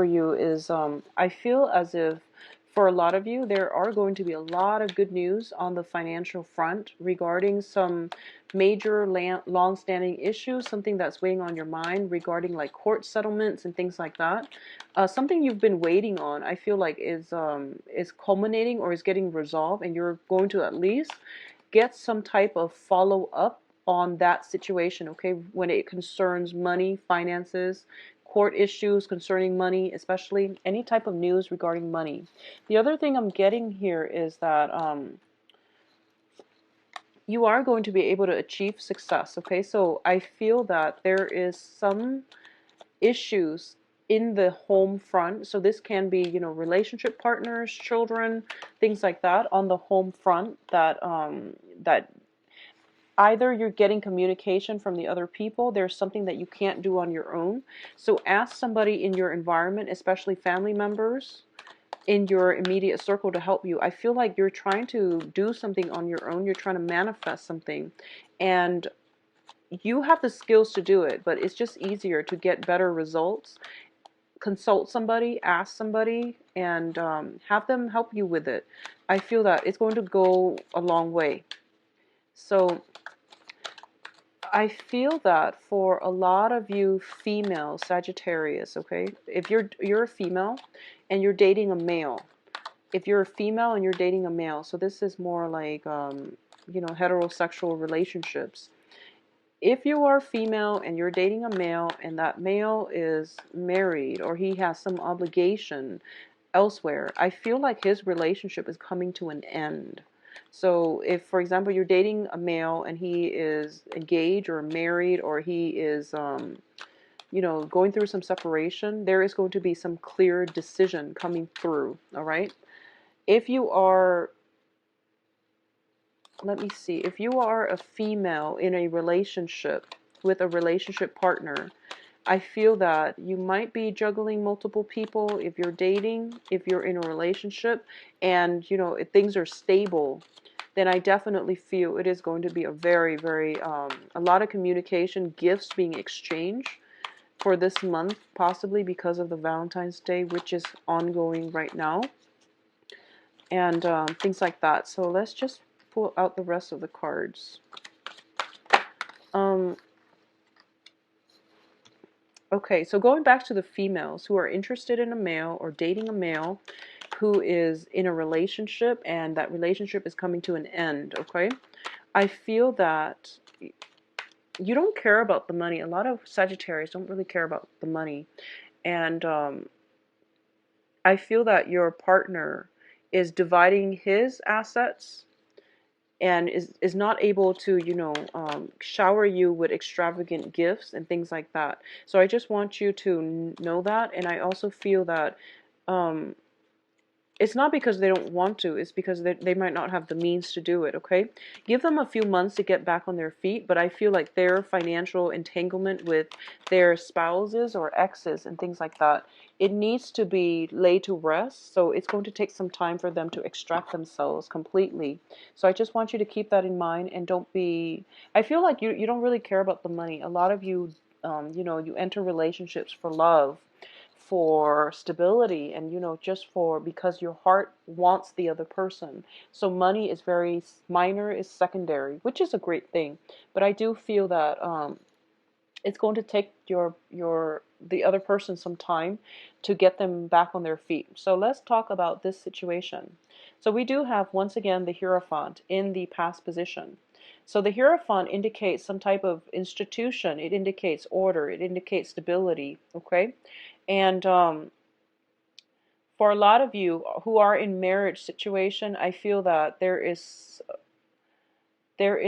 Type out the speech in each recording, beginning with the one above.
for you is I feel as if for a lot of you, there are going to be a lot of good news on the financial front regarding some major long-standing issues, something that's weighing on your mind regarding like court settlements and things like that. Something you've been waiting on, I feel like is culminating or is getting resolved, and you're going to at least get some type of follow-up on that situation, okay, when it concerns money, finances, court issues concerning money, especially any type of news regarding money. The other thing I'm getting here is that you are going to be able to achieve success, okay? So I feel that there is some issues in the home front. So this can be, you know, relationship partners, children, things like that on the home front that either you're getting communication from the other people, there's something that you can't do on your own. So ask somebody in your environment, especially family members in your immediate circle, to help you. I feel like you're trying to do something on your own. You're trying to manifest something, and you have the skills to do it, but it's just easier to get better results. Consult somebody, ask somebody, and have them help you with it. I feel that it's going to go a long way. So I feel that for a lot of you female Sagittarius, okay, if you're a female and you're dating a male, if you're a female and you're dating a male, so this is more like you know, heterosexual relationships. If you are female and you're dating a male and that male is married or he has some obligation elsewhere, I feel like his relationship is coming to an end. So if, for example, you're dating a male and he is engaged or married, or he is, you know, going through some separation, there is going to be some clear decision coming through, all right? If you are, let me see, if you are a female in a relationship with a relationship partner, I feel that you might be juggling multiple people if you're dating, if you're in a relationship, and you know, if things are stable, then I definitely feel it is going to be a very, very, a lot of communication, gifts being exchanged for this month, possibly because of the Valentine's Day, which is ongoing right now, and things like that. So let's just pull out the rest of the cards. Um, Okay, so going back to the females who are interested in a male or dating a male who is in a relationship and that relationship is coming to an end, okay? I feel that you don't care about the money. A lot of Sagittarius don't really care about the money. And I feel that your partner is dividing his assets and is not able to, you know, shower you with extravagant gifts and things like that. So I just want you to know that. And I also feel that um, it's not because they don't want to, it's because they might not have the means to do it, okay? Give them a few months to get back on their feet, but I feel like their financial entanglement with their spouses or exes and things like that, it needs to be laid to rest, so it's going to take some time for them to extract themselves completely. So I just want you to keep that in mind, and don't be, I feel like you don't really care about the money. A lot of you, you know, you enter relationships for love, for stability, and you know, just for because your heart wants the other person. So money is very minor, is secondary, which is a great thing. But I do feel that it's going to take your the other person some time to get them back on their feet. So let's talk about this situation. So we do have, once again, the Hierophant in the past position. So the Hierophant indicates some type of institution. It indicates order. It indicates stability. Okay, and for a lot of you who are in marriage situation, I feel that there is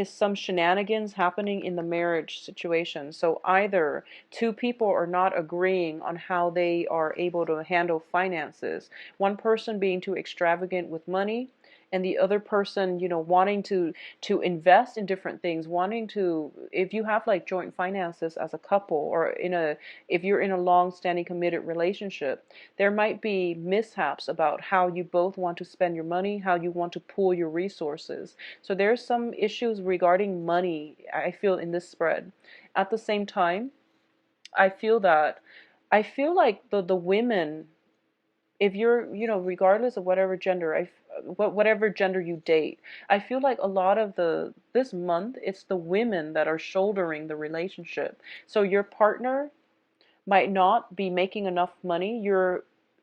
some shenanigans happening in the marriage situation. So either two people are not agreeing on how they are able to handle finances. One person being too extravagant with money, and the other person, you know, wanting to invest in different things, wanting to, if you have like joint finances as a couple, or if you're in a long-standing committed relationship, there might be mishaps about how you both want to spend your money, how you want to pool your resources. So there's some issues regarding money, I feel, in this spread. At the same time, I feel that I feel like the women, if you're, regardless of whatever gender, whatever gender you date, I feel like a lot of this month, it's the women that are shouldering the relationship. So your partner might not be making enough money.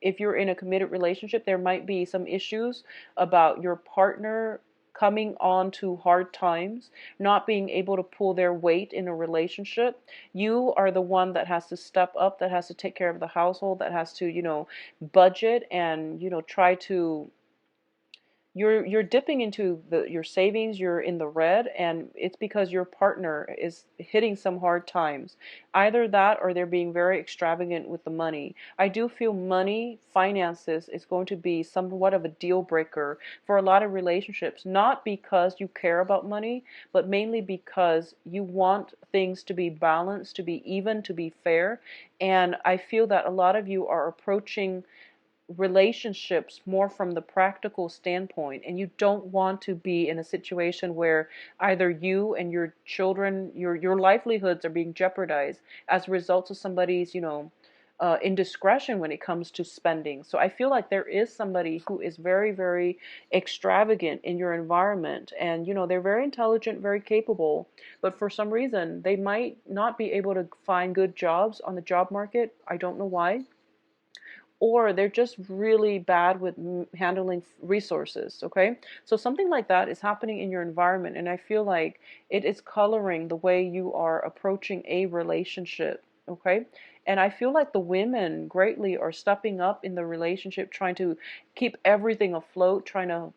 If you're in a committed relationship, there might be some issues about your partner coming on to hard times, not being able to pull their weight in a relationship. You are the one that has to step up, that has to take care of the household, that has to, budget and, try to, you're dipping into your savings, you're in the red, and it's because your partner is hitting some hard times. Either that or they're being very extravagant with the money. I do feel money, finances is going to be somewhat of a deal breaker for a lot of relationships, not because you care about money, but mainly because you want things to be balanced, to be even, to be fair. And I feel that a lot of you are approaching relationships more from the practical standpoint, and you don't want to be in a situation where either you and your children, your livelihoods are being jeopardized as a result of somebody's, indiscretion when it comes to spending. So I feel like there is somebody who is very, very extravagant in your environment, and they're very intelligent, very capable, but for some reason they might not be able to find good jobs on the job market. I don't know why, or they're just really bad with handling resources. Okay, so something like that is happening in your environment, and I feel like it is coloring the way you are approaching a relationship. Okay, and I feel like the women greatly are stepping up in the relationship, trying to keep everything afloat, trying to,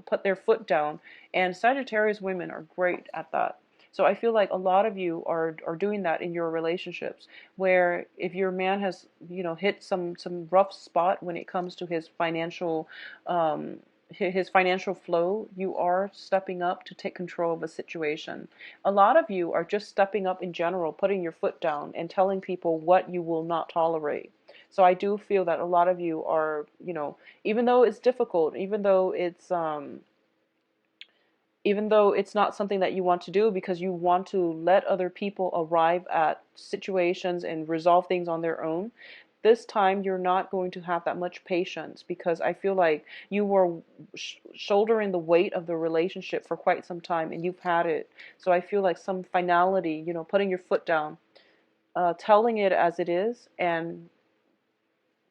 put their foot down, and Sagittarius women are great at that. So I feel like a lot of you are doing that in your relationships, where if your man has, hit some rough spot when it comes to his financial flow, you are stepping up to take control of a situation. A lot of you are just stepping up in general, putting your foot down and telling people what you will not tolerate. So I do feel that a lot of you are, even though it's difficult, even though it's not something that you want to do because you want to let other people arrive at situations and resolve things on their own, this time you're not going to have that much patience, because I feel like you were shouldering the weight of the relationship for quite some time and you've had it. So I feel like some finality, putting your foot down, telling it as it is, and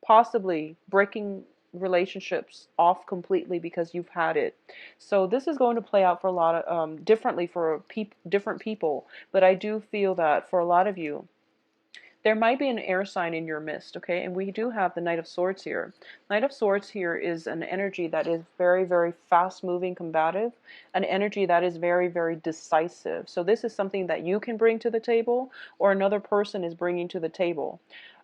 possibly breaking relationships off completely because you've had it. So this is going to play out for a lot of differently for different people, but I do feel that for a lot of you there might be an air sign in your midst. Okay, and we do have the Knight of Swords here. Knight of Swords here is an energy that is very, very fast moving, combative, an energy that is very, very decisive. So this is something that you can bring to the table, or another person is bringing to the table.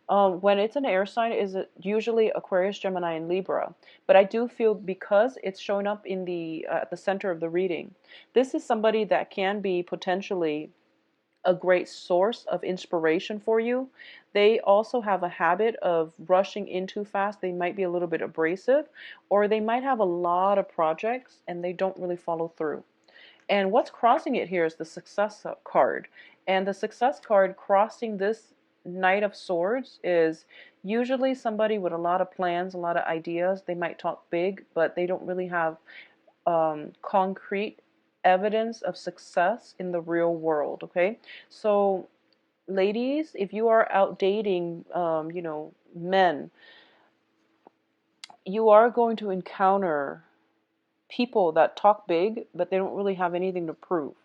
When it's an air sign, is usually Aquarius, Gemini, and Libra. But I do feel, because it's showing up in the at the center of the reading, this is somebody that can be potentially a great source of inspiration for you. They also have a habit of rushing in too fast. They might be a little bit abrasive, or they might have a lot of projects and they don't really follow through. And what's crossing it here is the Success card. And the Success card crossing this Knight of Swords is usually somebody with a lot of plans, a lot of ideas. They might talk big, but they don't really have concrete evidence of success in the real world. Okay, so ladies, if you are out dating, men, you are going to encounter people that talk big, but they don't really have anything to prove.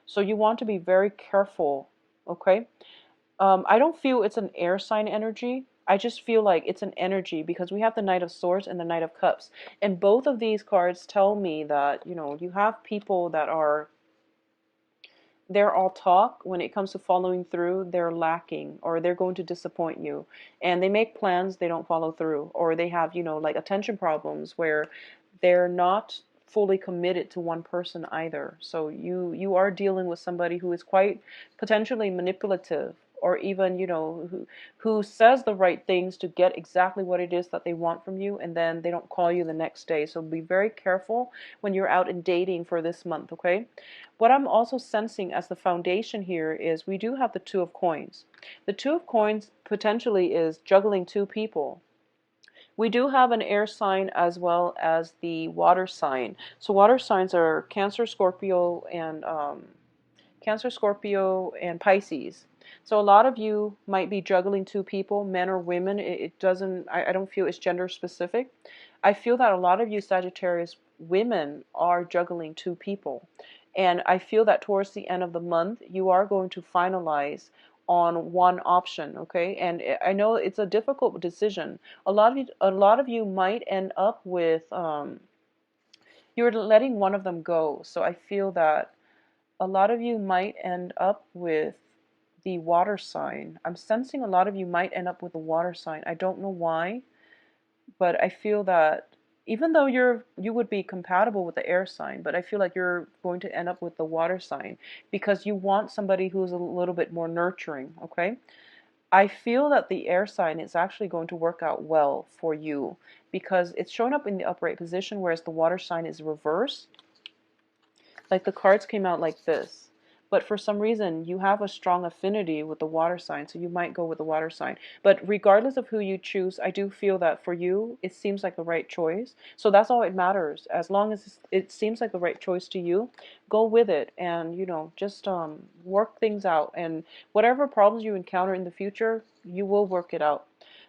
So you want to be very careful. Okay, I don't feel it's an air sign energy. I just feel like it's an energy because we have the Knight of Swords and the Knight of Cups. And both of these cards tell me that, you have people that they're all talk. When it comes to following through, they're lacking, or they're going to disappoint you. And they make plans, they don't follow through. Or they have, like attention problems where they're not fully committed to one person either. So you are dealing with somebody who is quite potentially manipulative, or even, who says the right things to get exactly what it is that they want from you, and then they don't call you the next day. So be very careful when you're out and dating for this month, okay? What I'm also sensing as the foundation here is we do have the Two of Coins. The Two of Coins potentially is juggling two people. We do have an air sign as well as the water sign. So water signs are Cancer, Scorpio, and Pisces. So a lot of you might be juggling two people, men or women. It doesn't, I don't feel it's gender specific. I feel that a lot of you Sagittarius women are juggling two people. And I feel that towards the end of the month, you are going to finalize on one option, okay? And I know it's a difficult decision. A lot of you might end up with you're letting one of them go. So I feel that a lot of you might end up with the water sign. I'm sensing a lot of you might end up with the water sign. I don't know why, but I feel that even though you would be compatible with the air sign, but I feel like you're going to end up with the water sign because you want somebody who's a little bit more nurturing, okay? I feel that the air sign is actually going to work out well for you because it's showing up in the upright position, whereas the water sign is reversed. Like the cards came out like this. But for some reason, you have a strong affinity with the water sign, so you might go with the water sign. But regardless of who you choose, I do feel that for you, it seems like the right choice. So that's all it matters. As long as it seems like the right choice to you, go with it and, just work things out. And whatever problems you encounter in the future, you will work it out.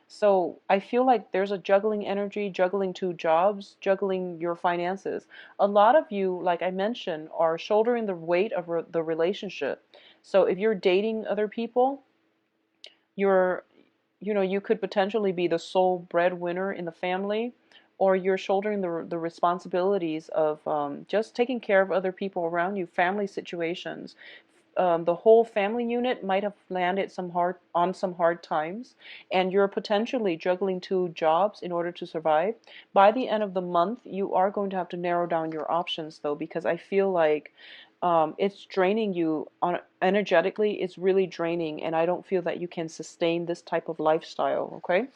So I feel like there's a juggling energy, juggling two jobs, juggling your finances. A lot of you, like I mentioned, are shouldering the weight of the relationship. So if you're dating other people, you're, you could potentially be the sole breadwinner in the family, or you're shouldering the responsibilities of just taking care of other people around you, family situations. The whole family unit might have landed on some hard times, and you're potentially juggling two jobs in order to survive. By the end of the month, you are going to have to narrow down your options, though, because I feel like it's draining you energetically. It's really draining, and I don't feel that you can sustain this type of lifestyle. Okay.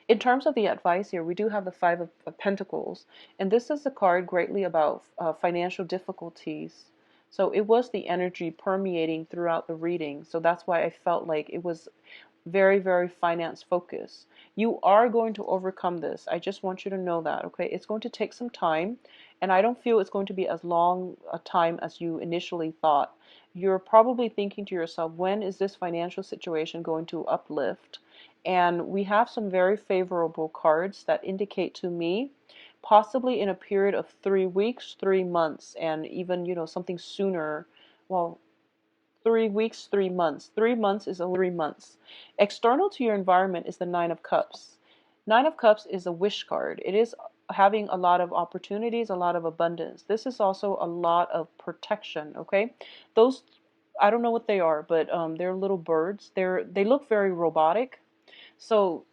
In terms of the advice here, we do have the Five of Pentacles, and this is a card greatly about financial difficulties. So it was the energy permeating throughout the reading. So that's why I felt like it was very, very finance focused. You are going to overcome this. I just want you to know that, okay? It's going to take some time, and I don't feel it's going to be as long a time as you initially thought. You're probably thinking to yourself, when is this financial situation going to uplift? And we have some very favorable cards that indicate to me possibly in a period of 3 weeks, 3 months, and even, something sooner. Well, 3 weeks, 3 months. 3 months is 3 months. External to your environment is the Nine of Cups. Nine of Cups is a wish card. It is having a lot of opportunities, a lot of abundance. This is also a lot of protection, okay? Those, I don't know what they are, but they're little birds. They look very robotic. So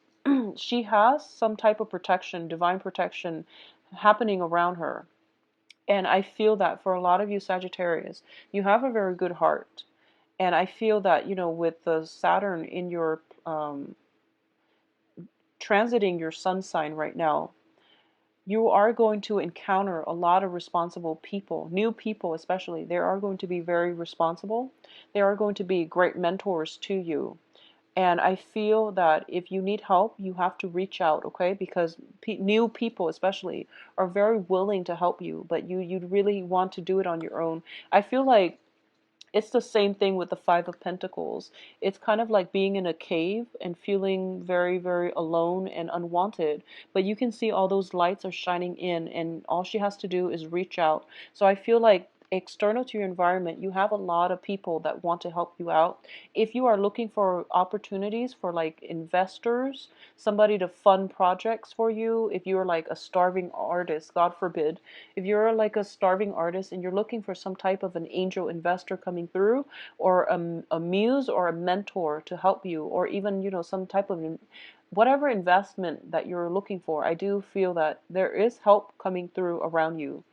she has some type of protection, divine protection happening around her. And I feel that for a lot of you Sagittarius, you have a very good heart. And I feel that, with the Saturn in your transiting your sun sign right now, you are going to encounter a lot of responsible people, new people especially. They are going to be very responsible. They are going to be great mentors to you. And I feel that if you need help, you have to reach out, okay? Because new people especially are very willing to help you, but you really want to do it on your own. I feel like it's the same thing with the Five of Pentacles. It's kind of like being in a cave and feeling very, very alone and unwanted. But you can see all those lights are shining in, and all she has to do is reach out. So I feel like external to your environment, you have a lot of people that want to help you out. If you are looking for opportunities for like investors, somebody to fund projects for you, if you're like a starving artist, God forbid, if you're like a starving artist and you're looking for some type of an angel investor coming through, or a muse or a mentor to help you, or even, some type of whatever investment that you're looking for, I do feel that there is help coming through around you.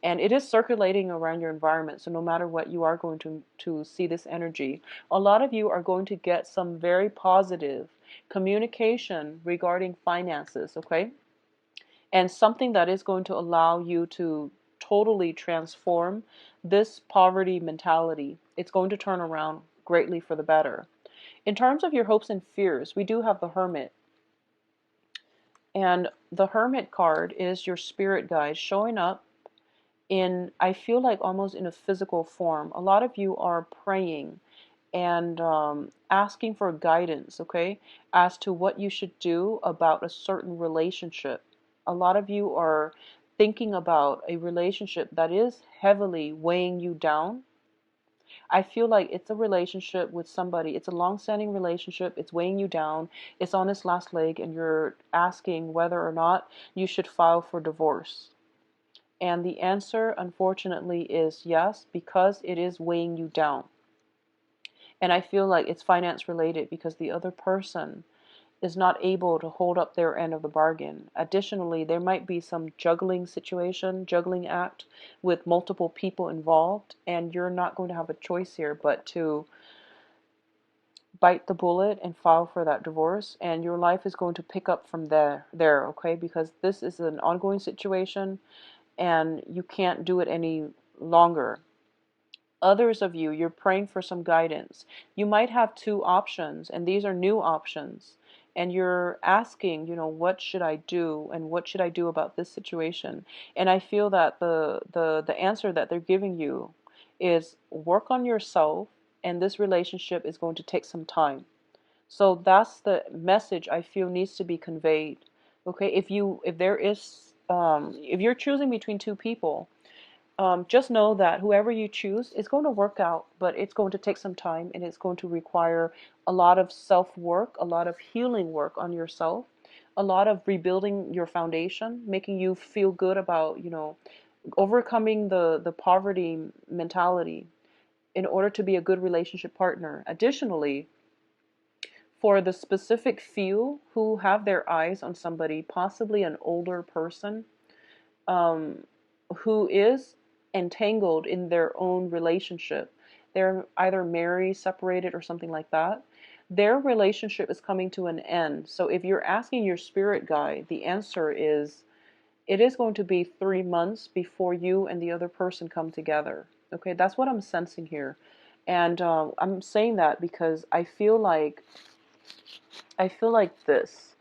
And it is circulating around your environment. So no matter what, you are going to see this energy. A lot of you are going to get some very positive communication regarding finances, okay? And something that is going to allow you to totally transform this poverty mentality. It's going to turn around greatly for the better. In terms of your hopes and fears, we do have the Hermit. And the Hermit card is your spirit guide showing up in, I feel like almost in a physical form. A lot of you are praying and asking for guidance, okay, as to what you should do about a certain relationship. A lot of you are thinking about a relationship that is heavily weighing you down. I feel like it's a relationship with somebody. It's a long-standing relationship. It's weighing you down. It's on its last leg, and you're asking whether or not you should file for divorce. And the answer, unfortunately, is yes, because it is weighing you down. And I feel like it's finance related because the other person is not able to hold up their end of the bargain. Additionally, there might be some juggling situation, juggling act with multiple people involved, and you're not going to have a choice here but to bite the bullet and file for that divorce, and your life is going to pick up from there, okay? Because this is an ongoing situation and you can't do it any longer. Others of you, you're praying for some guidance. You might have two options, and these are new options. And you're asking, what should I do, and what should I do about this situation? And I feel that the answer that they're giving you is work on yourself, and this relationship is going to take some time. So that's the message I feel needs to be conveyed. Okay, if you're choosing between two people, just know that whoever you choose is going to work out, but it's going to take some time, and it's going to require a lot of self-work, a lot of healing work on yourself, a lot of rebuilding your foundation, making you feel good about, overcoming the poverty mentality in order to be a good relationship partner. Additionally, for the specific few who have their eyes on somebody, possibly an older person, um, who is entangled in their own relationship. They're either married, separated, or something like that. Their relationship is coming to an end. So if you're asking your spirit guide, the answer is it is going to be 3 months before you and the other person come together. Okay, that's what I'm sensing here. And I'm saying that because I feel like this.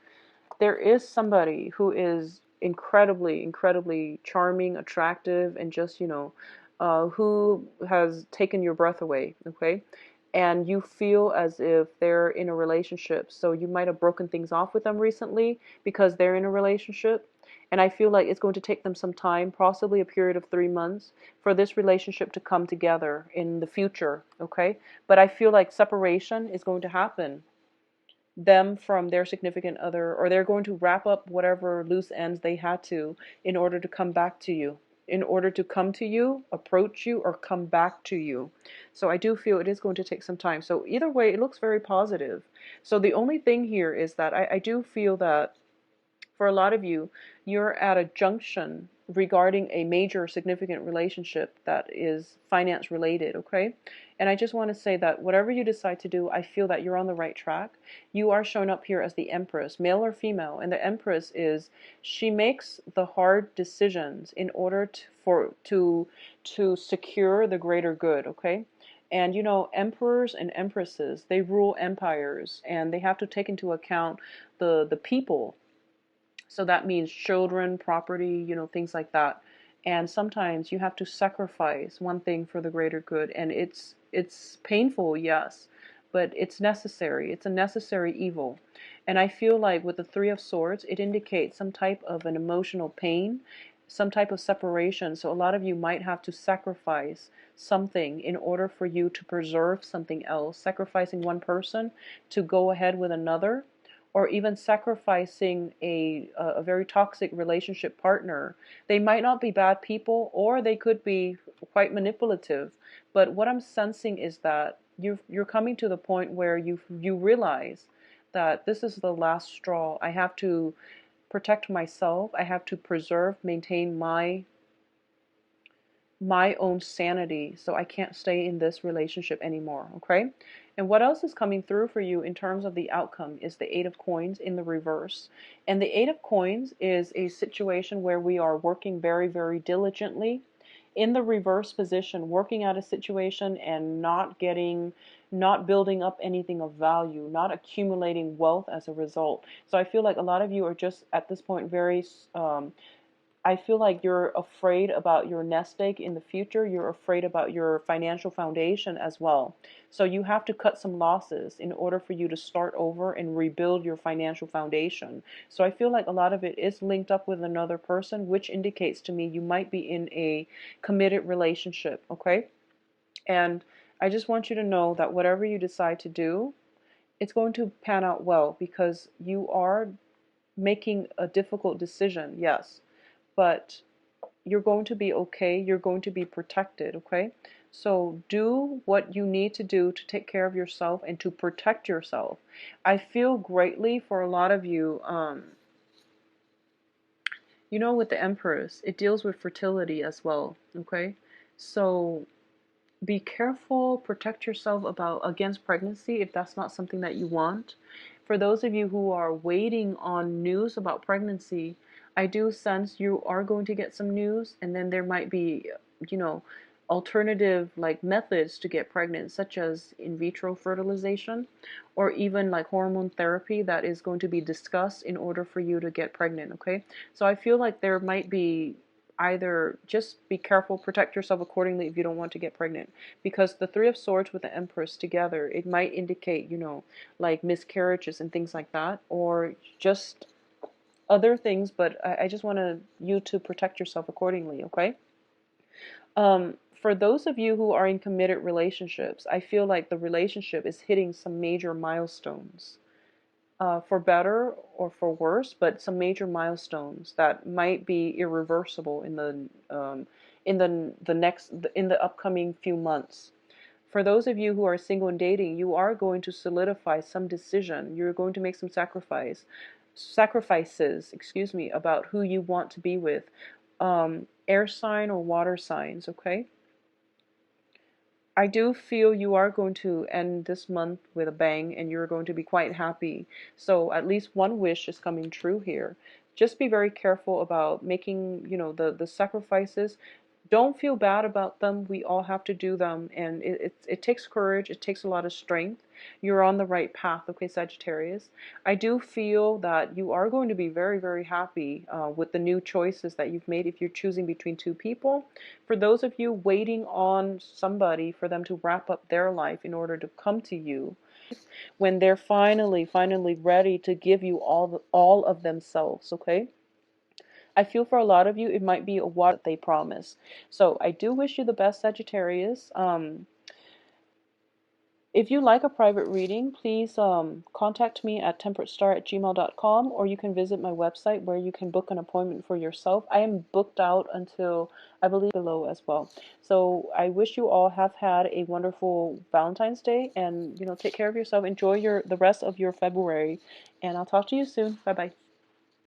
There is somebody who is incredibly, incredibly charming, attractive, and just, who has taken your breath away, okay? And you feel as if they're in a relationship. So you might have broken things off with them recently because they're in a relationship. And I feel like it's going to take them some time, possibly a period of 3 months, for this relationship to come together in the future, okay? But I feel like separation is going to happen, them from their significant other, or they're going to wrap up whatever loose ends they had to in order to come back to you, in order to come to you, approach you, or come back to you. So I do feel it is going to take some time. So either way, it looks very positive. So the only thing here is that I do feel that for a lot of you, you're at a junction regarding a major significant relationship that is finance related, okay? And I just want to say that whatever you decide to do, I feel that you're on the right track. You are shown up here as the Empress, male or female, and the Empress is, she makes the hard decisions in order to secure the greater good, okay? And emperors and empresses, they rule empires, and they have to take into account the people. So that means children, property, things like that. And sometimes you have to sacrifice one thing for the greater good. And it's painful, yes, but it's necessary. It's a necessary evil. And I feel like with the Three of Swords, it indicates some type of an emotional pain, some type of separation. So a lot of you might have to sacrifice something in order for you to preserve something else, sacrificing one person to go ahead with another, or even sacrificing a very toxic relationship partner. They might not be bad people, or they could be quite manipulative. But what I'm sensing is that you're coming to the point where you realize that this is the last straw. I have to protect myself. I have to preserve, maintain my own sanity, so I can't stay in this relationship anymore, okay? And what else is coming through for you in terms of the outcome is the Eight of Coins in the reverse. And the Eight of Coins is a situation where we are working very, very diligently in the reverse position, working at a situation and not building up anything of value, not accumulating wealth as a result. So I feel like a lot of you are just at this point very I feel like you're afraid about your nest egg in the future. You're afraid about your financial foundation as well. So you have to cut some losses in order for you to start over and rebuild your financial foundation. So I feel like a lot of it is linked up with another person, which indicates to me you might be in a committed relationship, okay? And I just want you to know that whatever you decide to do, it's going to pan out well because you are making a difficult decision, yes, but you're going to be okay. You're going to be protected, okay? So do what you need to do to take care of yourself and to protect yourself. I feel greatly for a lot of you, you know, with the Empress, it deals with fertility as well, okay? So be careful, protect yourself against pregnancy if that's not something that you want. For those of you who are waiting on news about pregnancy, I do sense you are going to get some news, and then there might be, you know, alternative like methods to get pregnant, such as in vitro fertilization or even like hormone therapy that is going to be discussed in order for you to get pregnant, okay? So I feel like there might be either just be careful, protect yourself accordingly if you don't want to get pregnant. Because the Three of Swords with the Empress together, it might indicate, you know, like miscarriages and things like that, or just other things, but I just want you to protect yourself accordingly, okay? For those of you who are in committed relationships, I feel like the relationship is hitting some major milestones. For better or for worse, but some major milestones that might be irreversible in the upcoming few months. For those of you who are single and dating, you are going to solidify some decision. You're going to make some sacrifices, excuse me, about who you want to be with. Air sign or water signs, okay? I do feel you are going to end this month with a bang and you're going to be quite happy. So at least one wish is coming true here. Just be very careful about making, you know, the sacrifices. Don't feel bad about them. We all have to do them, and it takes courage. It takes a lot of strength. You're on the right path, okay, Sagittarius. I do feel that you are going to be very, very happy with the new choices that you've made if you're choosing between two people. For those of you waiting on somebody for them to wrap up their life in order to come to you, when they're finally ready to give you all of themselves, okay? I feel for a lot of you, it might be a what they promise. So I do wish you the best, Sagittarius. If you like a private reading, please contact me at temperatestar@gmail.com, or you can visit my website where you can book an appointment for yourself. I am booked out until, I believe, below as well. So I wish you all have had a wonderful Valentine's Day, and, you know, take care of yourself. Enjoy the rest of your February, and I'll talk to you soon. Bye-bye.